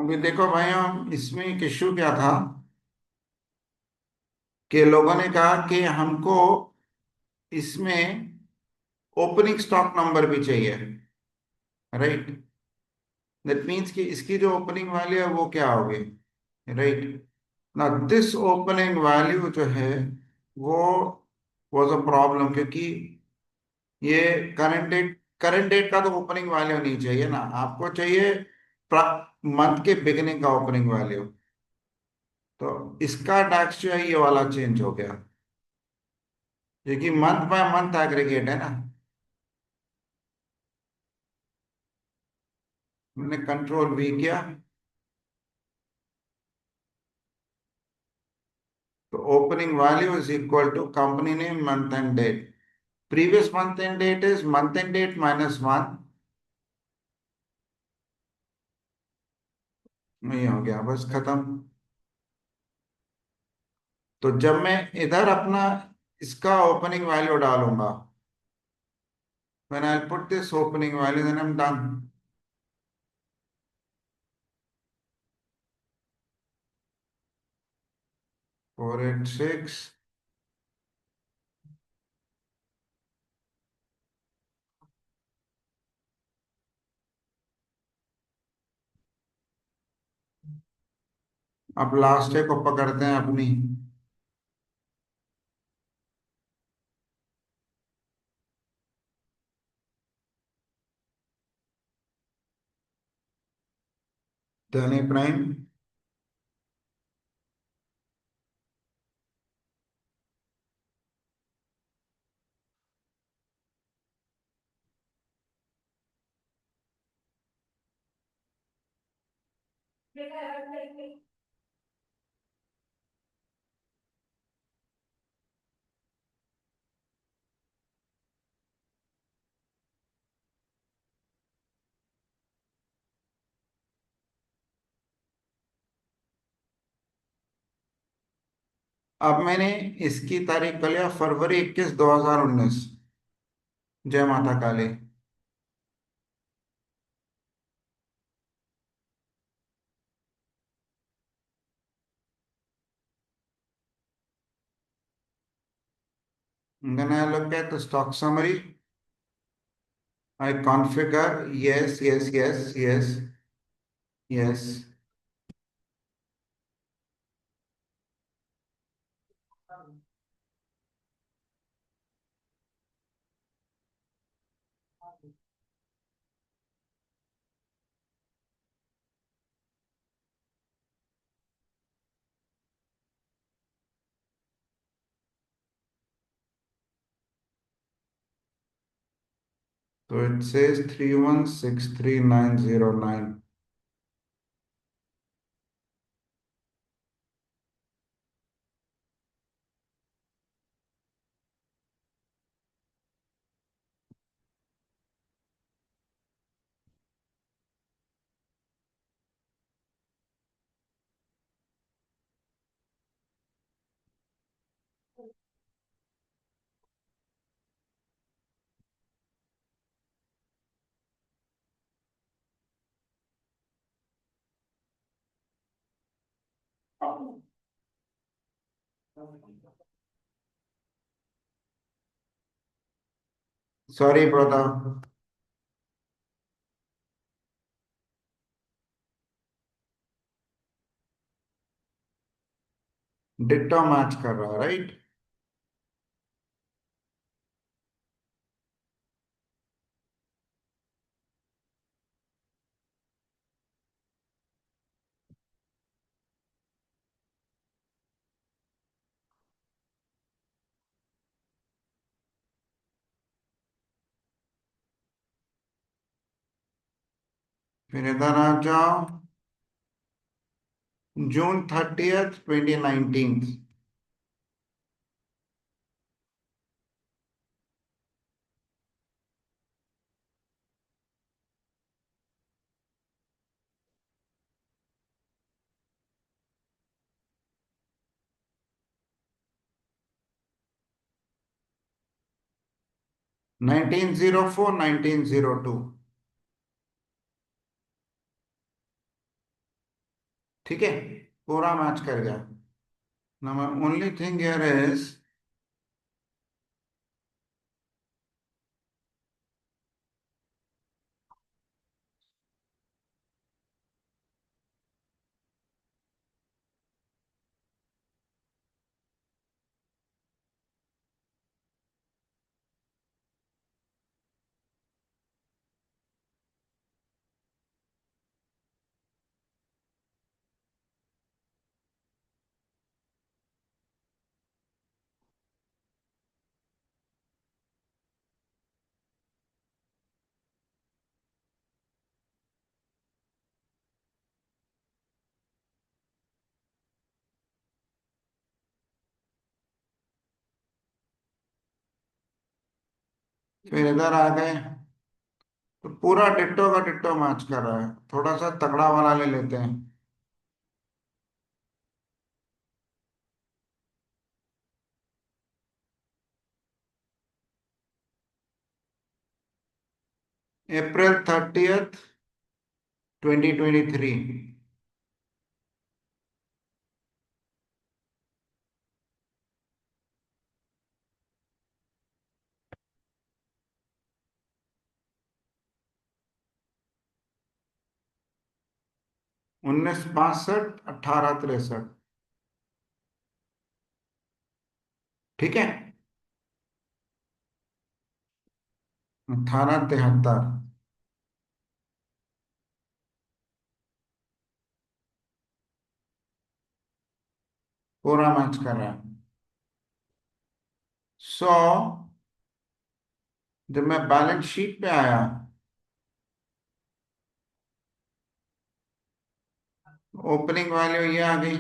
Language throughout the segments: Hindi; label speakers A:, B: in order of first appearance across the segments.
A: अभी देखो भाइयों, इसमें एक इश्यू क्या था कि लोगों ने कहा कि हमको इसमें ओपनिंग स्टॉक नंबर भी चाहिए। राइट। दैट मीन्स कि इसकी जो ओपनिंग वैल्यू है वो क्या होगी। राइट। ना दिस ओपनिंग वैल्यू जो है वो वाज अ प्रॉब्लम, क्योंकि ये करंट डेट का तो ओपनिंग वैल्यू नहीं चाहिए ना, आपको चाहिए मंथ के बिगिनिंग का ओपनिंग वैल्यू। तो इसका टैक्स जो है ये वाला चेंज हो गया, क्योंकि मंथ बाय मंथ एग्रीगेट है ना। हमने कंट्रोल वी किया तो opening value is equal to company name month end date. Previous month end date is month end date minus one. नहीं हो गया, बस खत्म। तो जब मैं इधर अपना इसका ओपनिंग वैल्यू डालूंगा, when I'll put this opening value, then I'm done. 486। अब लास्ट डे को पकड़ते हैं अपनी। धनी प्राइम। अब मैंने इसकी तारीख कर लिया फरवरी 21 2019। जय माता काली। Then I look at the stock summary. I configure, yes, yes, yes, yes, yes. So it says 3163909। Sorry brother. Ditto match कर रहा है, राइट। फिर इधर आ जाओ। June 30th 2019। 1904 1902। ठीक है, पूरा मैच कर गया। Now only thing here is, फिर इधर आ गए तो पूरा डिट्टो का डिट्टो मैच कर रहा है। थोड़ा सा तगड़ा वाला ले लेते हैं। April 30th 2023। 1962 1863। ठीक है, 1873। पूरा मैच कर रहा है। सो जब मैं बैलेंस शीट पे आया, ओपनिंग वैल्यू ये आ गई।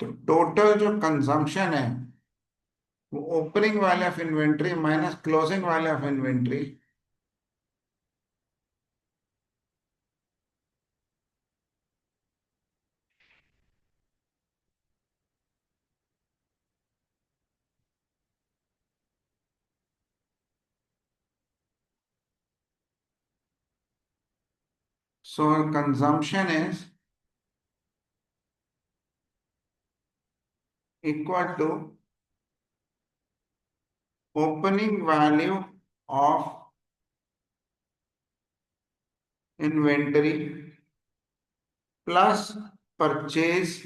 A: तो टोटल जो कंजम्पशन है वो opening value of inventory minus closing value of inventory. So consumption is equal to opening value of inventory plus purchase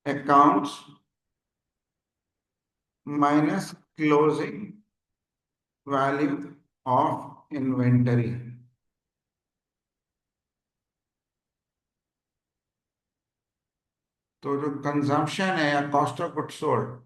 A: accounts minus closing value of inventory. तो जो कंजम्पशन है या cost of goods sold,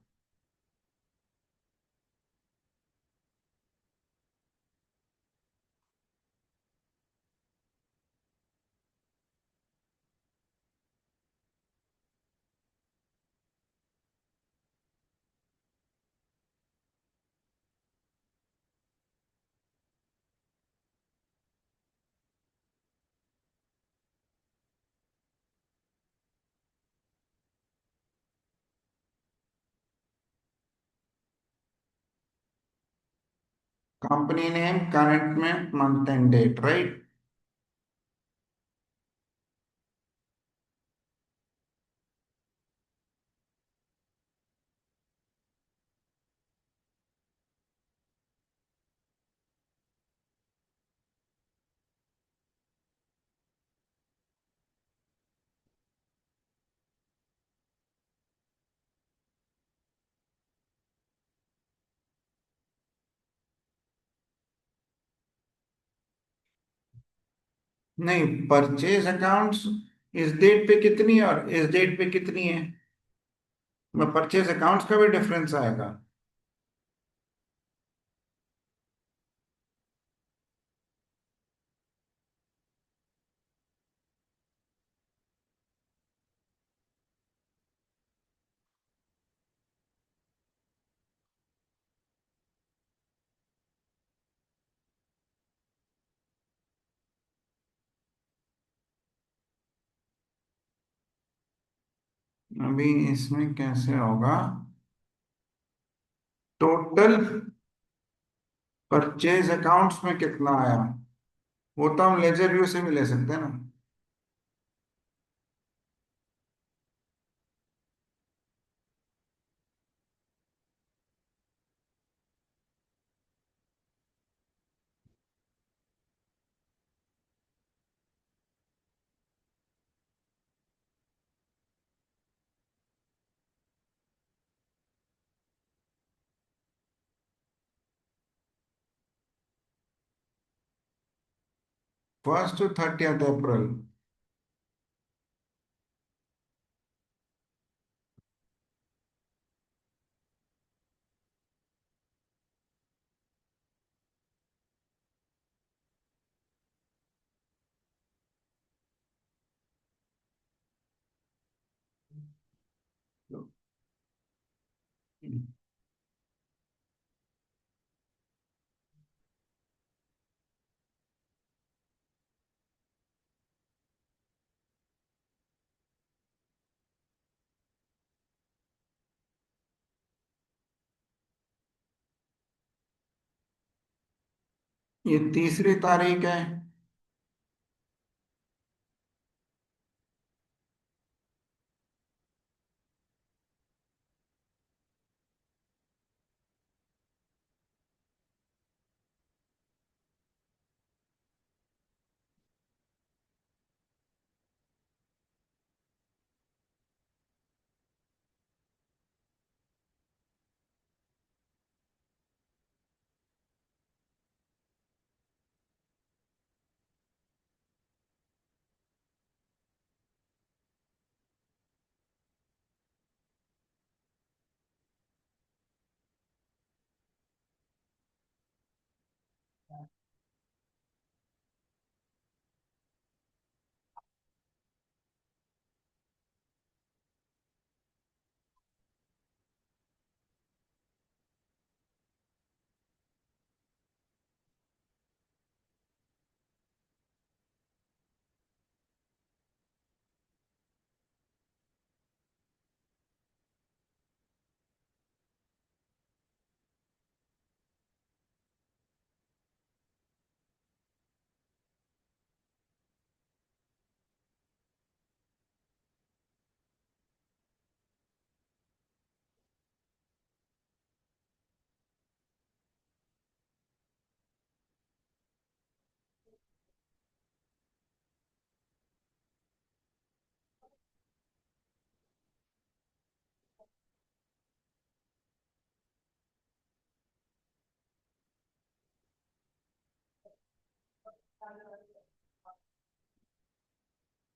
A: company name, current में मंथ एंड डेट, राइट। नहीं, परचेज अकाउंट्स इस डेट पे कितनी है और इस डेट पे कितनी है? मैं परचेज अकाउंट्स का भी डिफरेंस आएगा। अभी इसमें कैसे होगा? टोटल परचेज अकाउंट्स में कितना आया, वो तो हम लेजर व्यू से भी ले सकते हैं ना। फर्स्ट टू 30th अप्रैल। ये तीसरी तारीख है।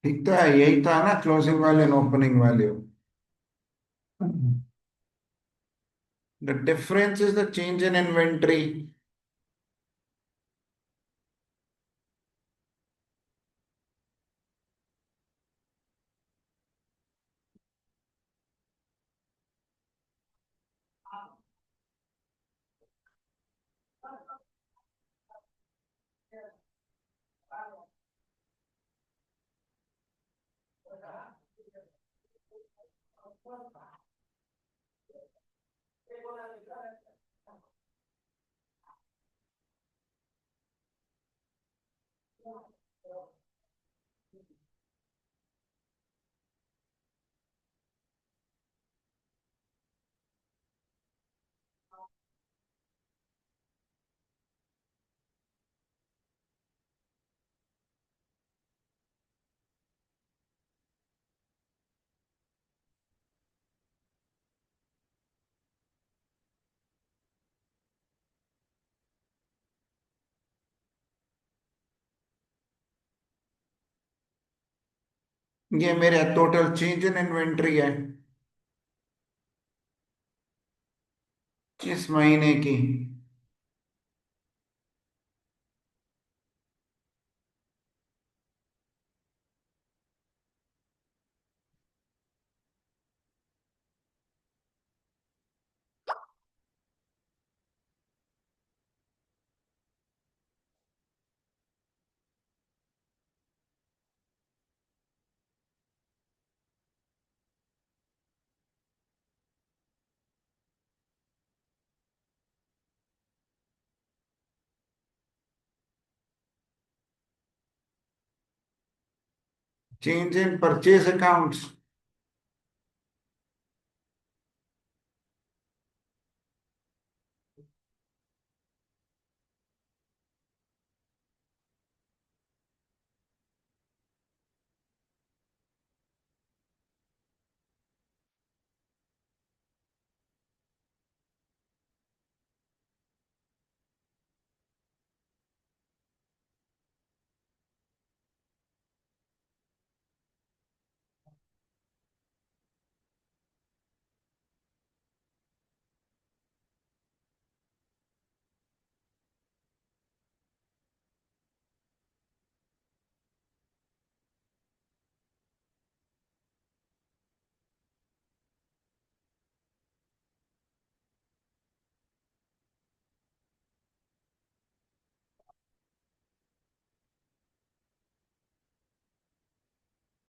A: ठीक था, यही था ना closing value and opening value. The difference is the change in inventory. ये मेरे टोटल चेंज इन इन्वेंट्री है इस महीने की। Change in purchase accounts.